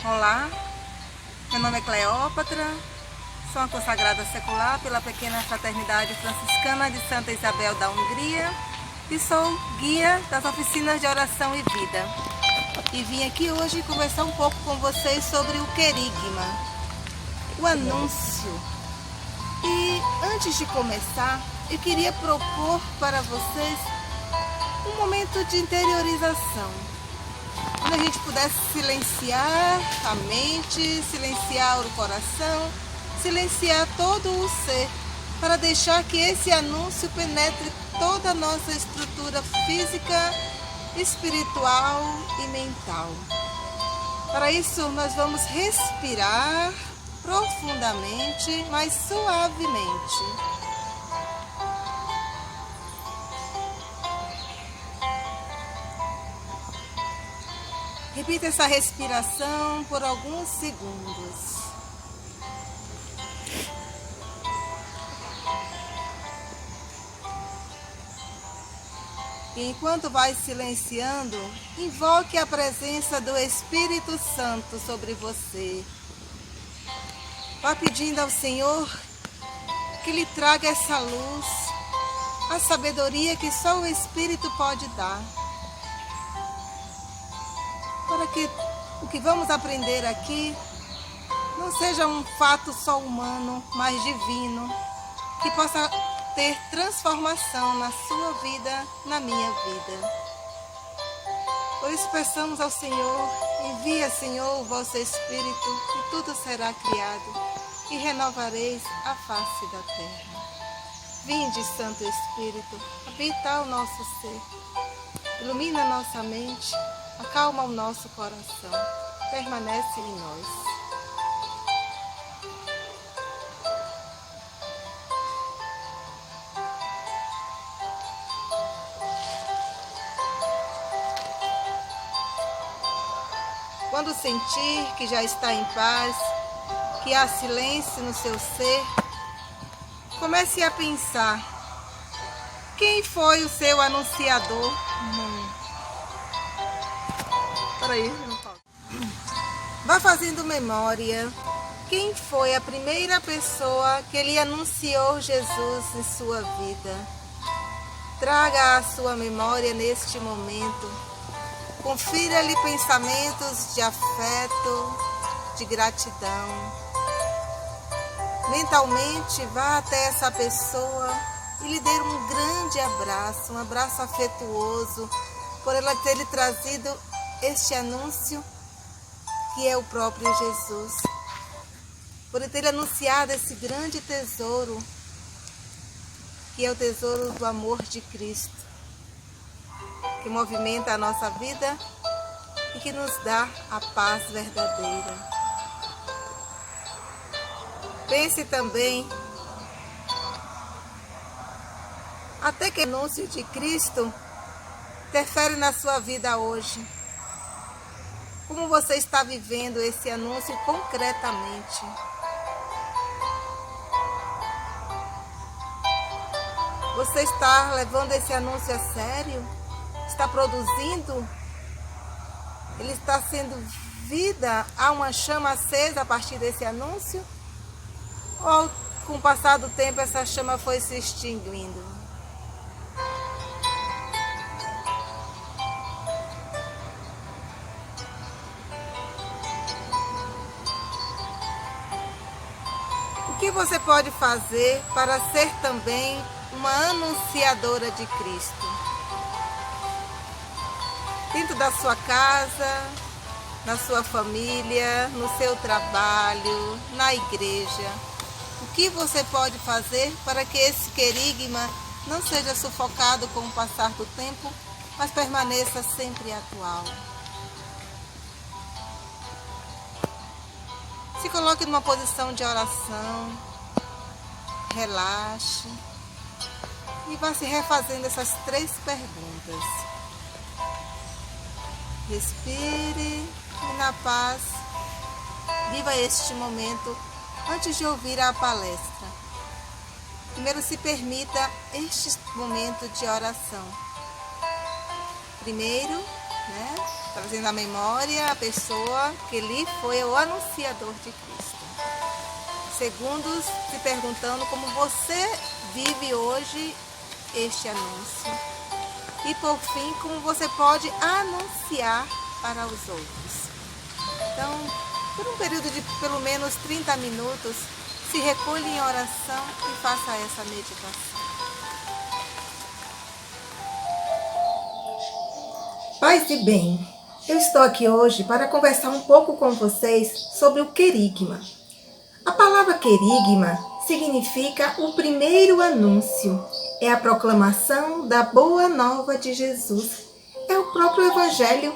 Olá, meu nome é Cleópatra, sou uma consagrada secular pela pequena fraternidade franciscana de Santa Isabel da Hungria e sou guia das oficinas de oração e vida. E vim aqui hoje conversar um pouco com vocês sobre o querigma, o anúncio. E antes de começar, eu queria propor para vocês um momento de interiorização, onde a gente pudesse silenciar a mente, silenciar o coração, silenciar todo o ser, para deixar que esse anúncio penetre toda a nossa estrutura física, espiritual e mental. Para isso, nós vamos respirar profundamente, mas suavemente. Repita essa respiração por alguns segundos. E enquanto vai silenciando, invoque a presença do Espírito Santo sobre você. Vá pedindo ao Senhor que lhe traga essa luz, a sabedoria que só o Espírito pode dar. Para que o que vamos aprender aqui não seja um fato só humano, mas divino, que possa ter transformação na sua vida, na minha vida. Por isso peçamos ao Senhor, envia, Senhor, o vosso Espírito, e tudo será criado, e renovareis a face da terra. Vinde, Santo Espírito, habita o nosso ser, ilumina nossa mente, acalma o nosso coração, permanece em nós. Quando sentir que já está em paz, que há silêncio no seu ser, comece a pensar: quem foi o seu anunciador? Vá fazendo memória. Quem foi a primeira pessoa que lhe anunciou Jesus em sua vida? Traga à sua memória neste momento. Confira-lhe pensamentos de afeto, de gratidão. Mentalmente, vá até essa pessoa e lhe dê um grande abraço, um abraço afetuoso, por ela ter lhe trazido este anúncio, que é o próprio Jesus. Por ele ter anunciado esse grande tesouro, que é o tesouro do amor de Cristo, que movimenta a nossa vida e que nos dá a paz verdadeira. Pense também até que o anúncio de Cristo interfere na sua vida hoje. Como você está vivendo esse anúncio concretamente? Você está levando esse anúncio a sério? Está produzindo? Ele está sendo vida? Há uma chama acesa a partir desse anúncio? Ou com o passar do tempo essa chama foi se extinguindo? O que você pode fazer para ser também uma anunciadora de Cristo? Dentro da sua casa, na sua família, no seu trabalho, na igreja. O que você pode fazer para que esse querigma não seja sufocado com o passar do tempo, mas permaneça sempre atual? Se coloque numa posição de oração, relaxe e vá se refazendo essas 3 perguntas. Respire e, na paz, viva este momento antes de ouvir a palestra. Primeiro, se permita este momento de oração. Primeiro, né? Trazendo à memória a pessoa que lhe foi o anunciador de Cristo. Segundos, se perguntando como você vive hoje este anúncio. E por fim, como você pode anunciar para os outros. Então, por um período de pelo menos 30 minutos, se recolhe em oração e faça essa meditação. Paz e bem, eu estou aqui hoje para conversar um pouco com vocês sobre o querigma. A palavra querigma significa o primeiro anúncio, é a proclamação da boa nova de Jesus. É o próprio Evangelho,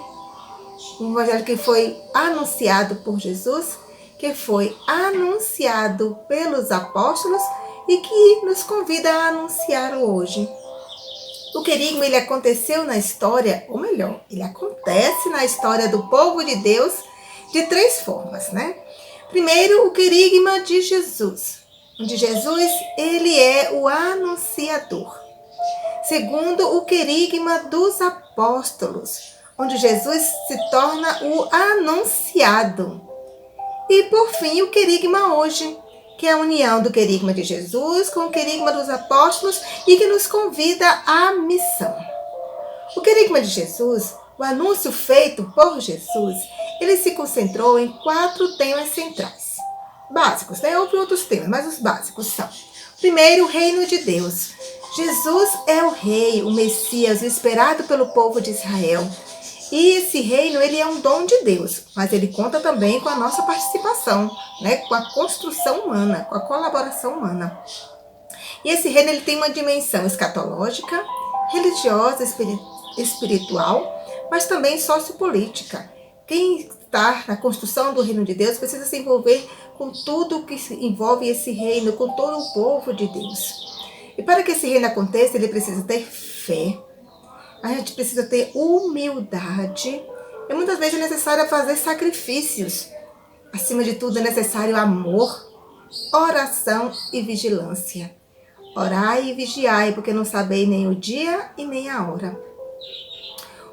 o Evangelho que foi anunciado por Jesus, que foi anunciado pelos apóstolos e que nos convida a anunciar hoje. O querigma, ele aconteceu na história, ou melhor, ele acontece na história do povo de Deus de 3 formas, né? Primeiro, o querigma de Jesus, onde Jesus, ele é o anunciador. Segundo, o querigma dos apóstolos, onde Jesus se torna o anunciado. E, por fim, o querigma hoje, que é a união do querigma de Jesus com o querigma dos apóstolos e que nos convida à missão. O querigma de Jesus, o anúncio feito por Jesus, ele se concentrou em 4 temas centrais. Básicos, né? Houve outros temas, mas os básicos são: primeiro, o reino de Deus. Jesus é o rei, o Messias, o esperado pelo povo de Israel. E esse reino, ele é um dom de Deus, mas ele conta também com a nossa participação, né? Com a construção humana, com a colaboração humana. E esse reino, ele tem uma dimensão escatológica, religiosa, espiritual, mas também sociopolítica. Quem está na construção do reino de Deus precisa se envolver com tudo que envolve esse reino, com todo o povo de Deus. E para que esse reino aconteça, ele precisa ter fé. A gente precisa ter humildade e muitas vezes é necessário fazer sacrifícios. Acima de tudo é necessário amor, oração e vigilância. Orai e vigiai, porque não sabeis nem o dia e nem a hora.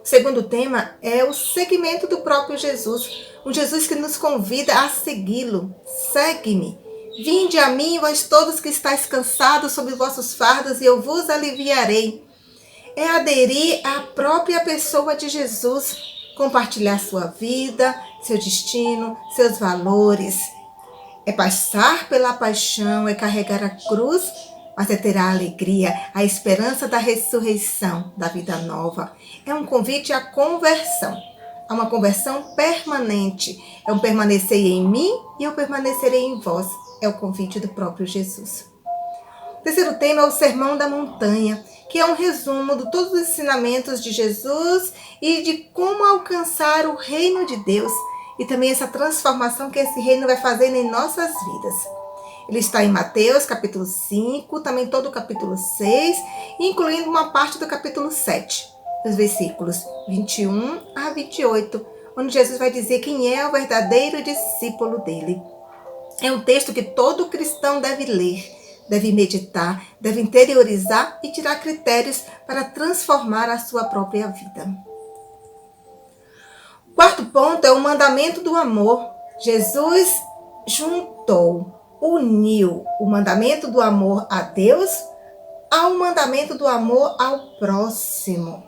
O segundo tema é o seguimento do próprio Jesus. Um Jesus que nos convida a segui-lo. Segue-me. Vinde a mim, vós todos que estáis cansados sob vossos fardos, e eu vos aliviarei. É aderir à própria pessoa de Jesus, compartilhar sua vida, seu destino, seus valores. É passar pela paixão, é carregar a cruz, mas é ter a alegria, a esperança da ressurreição, da vida nova. É um convite à conversão, a uma conversão permanente. É um permanecer em mim e eu permanecerei em vós. É o convite do próprio Jesus. O terceiro tema é o Sermão da Montanha, que é um resumo de todos os ensinamentos de Jesus e de como alcançar o reino de Deus e também essa transformação que esse reino vai fazer em nossas vidas. Ele está em Mateus, capítulo 5, também todo o capítulo 6, incluindo uma parte do capítulo 7, os versículos 21 a 28, onde Jesus vai dizer quem é o verdadeiro discípulo dele. É um texto que todo cristão deve ler, deve meditar, deve interiorizar e tirar critérios para transformar a sua própria vida. O quarto ponto é o mandamento do amor. Jesus uniu o mandamento do amor a Deus ao mandamento do amor ao próximo.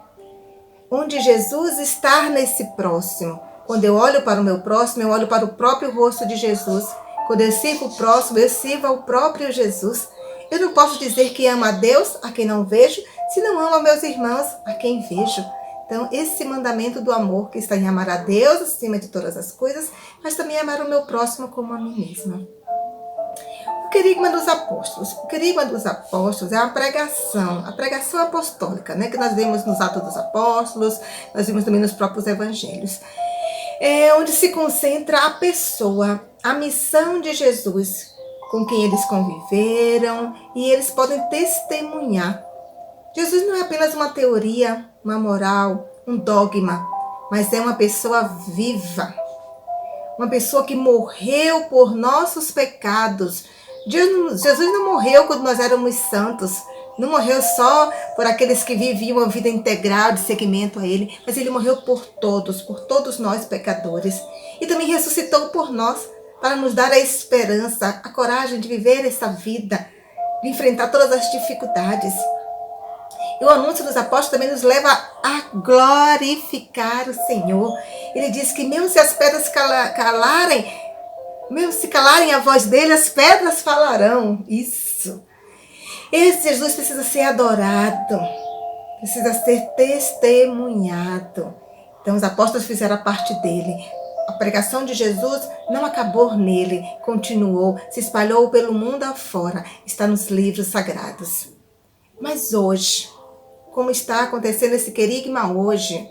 Onde Jesus está nesse próximo. Quando eu olho para o meu próximo, eu olho para o próprio rosto de Jesus. Quando eu sirvo o próximo, eu sirvo ao próprio Jesus. Eu não posso dizer que amo a Deus, a quem não vejo, se não amo a meus irmãos, a quem vejo. Então, esse mandamento do amor, que está em amar a Deus acima de todas as coisas, mas também amar o meu próximo como a mim mesma. O querigma dos apóstolos. O querigma dos apóstolos é a pregação apostólica, né, que nós vemos nos Atos dos Apóstolos, nós vemos também nos próprios evangelhos. É onde se concentra a pessoa, a missão de Jesus, com quem eles conviveram, e eles podem testemunhar. Jesus não é apenas uma teoria, uma moral, um dogma, mas é uma pessoa viva, uma pessoa que morreu por nossos pecados. Jesus não morreu quando nós éramos santos. Não morreu só por aqueles que viviam uma vida integral de seguimento a Ele, mas Ele morreu por todos nós pecadores. E também ressuscitou por nós, para nos dar a esperança, a coragem de viver essa vida, de enfrentar todas as dificuldades. E o anúncio dos apóstolos também nos leva a glorificar o Senhor. Ele diz que mesmo se as pedras se calarem a voz dele, as pedras falarão. Isso. Esse Jesus precisa ser adorado, precisa ser testemunhado. Então os apóstolos fizeram a parte dele. A pregação de Jesus não acabou nele, continuou, se espalhou pelo mundo afora, está nos livros sagrados. Mas hoje, como está acontecendo esse querigma hoje,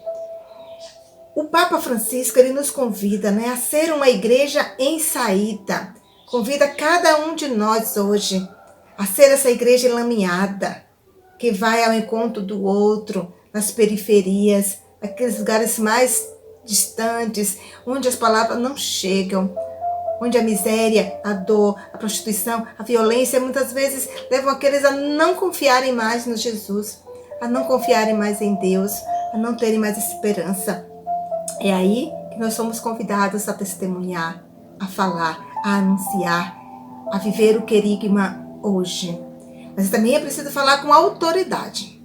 o Papa Francisco ele nos convida, a ser uma igreja em saída. Convida cada um de nós hoje a ser essa igreja enlameada, que vai ao encontro do outro, nas periferias, naqueles lugares mais distantes, onde as palavras não chegam, onde a miséria, a dor, a prostituição, a violência, muitas vezes levam aqueles a não confiarem mais no Jesus, a não confiarem mais em Deus, a não terem mais esperança. É aí que nós somos convidados a testemunhar, a falar, a anunciar, a viver o querigma hoje. Mas também é preciso falar com autoridade.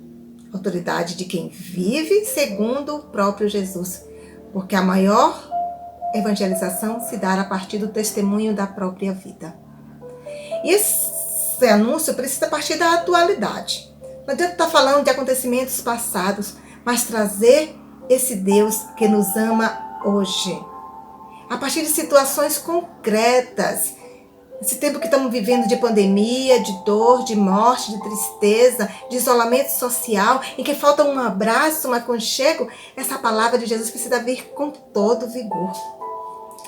Autoridade de quem vive segundo o próprio Jesus. Porque a maior evangelização se dá a partir do testemunho da própria vida. E esse anúncio precisa partir da atualidade. Não adianta estar falando de acontecimentos passados, mas trazer esse Deus que nos ama hoje. A partir de situações concretas. Esse tempo que estamos vivendo de pandemia, de dor, de morte, de tristeza, de isolamento social, em que falta um abraço, um aconchego, essa palavra de Jesus precisa vir com todo vigor.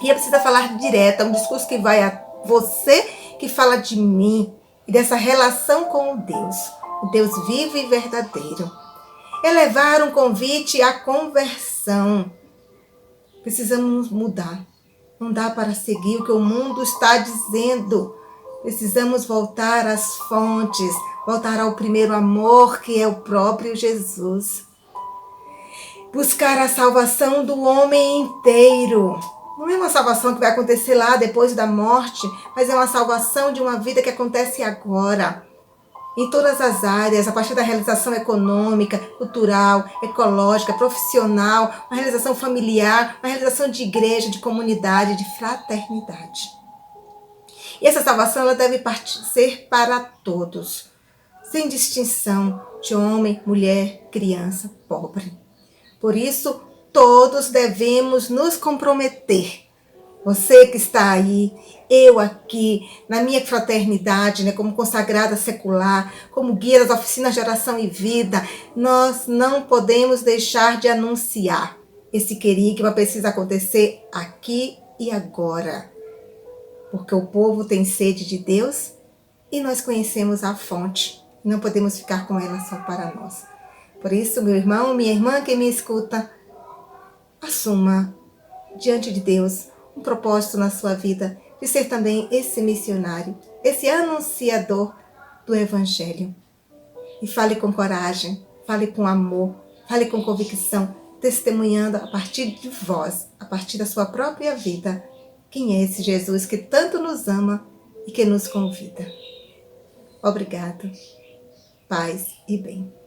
E precisa falar direto, é um discurso que vai a você, que fala de mim e dessa relação com o Deus vivo e verdadeiro. É levar um convite à conversão. Precisamos mudar. Não dá para seguir o que o mundo está dizendo. Precisamos voltar às fontes, voltar ao primeiro amor, que é o próprio Jesus. Buscar a salvação do homem inteiro. Não é uma salvação que vai acontecer lá depois da morte, mas é uma salvação de uma vida que acontece agora. Em todas as áreas, a partir da realização econômica, cultural, ecológica, profissional, uma realização familiar, uma realização de igreja, de comunidade, de fraternidade. E essa salvação ela deve ser para todos, sem distinção de homem, mulher, criança, pobre. Por isso, todos devemos nos comprometer. Você que está aí, eu aqui, na minha fraternidade, como consagrada secular, como guia das oficinas de oração e vida, nós não podemos deixar de anunciar. Esse querigma precisa acontecer aqui e agora. Porque o povo tem sede de Deus e nós conhecemos a fonte. Não podemos ficar com ela só para nós. Por isso, meu irmão, minha irmã que me escuta, assuma diante de Deus um propósito na sua vida de ser também esse missionário, esse anunciador do Evangelho. E fale com coragem, fale com amor, fale com convicção, testemunhando a partir de vós, a partir da sua própria vida, quem é esse Jesus que tanto nos ama e que nos convida. Obrigado, paz e bem.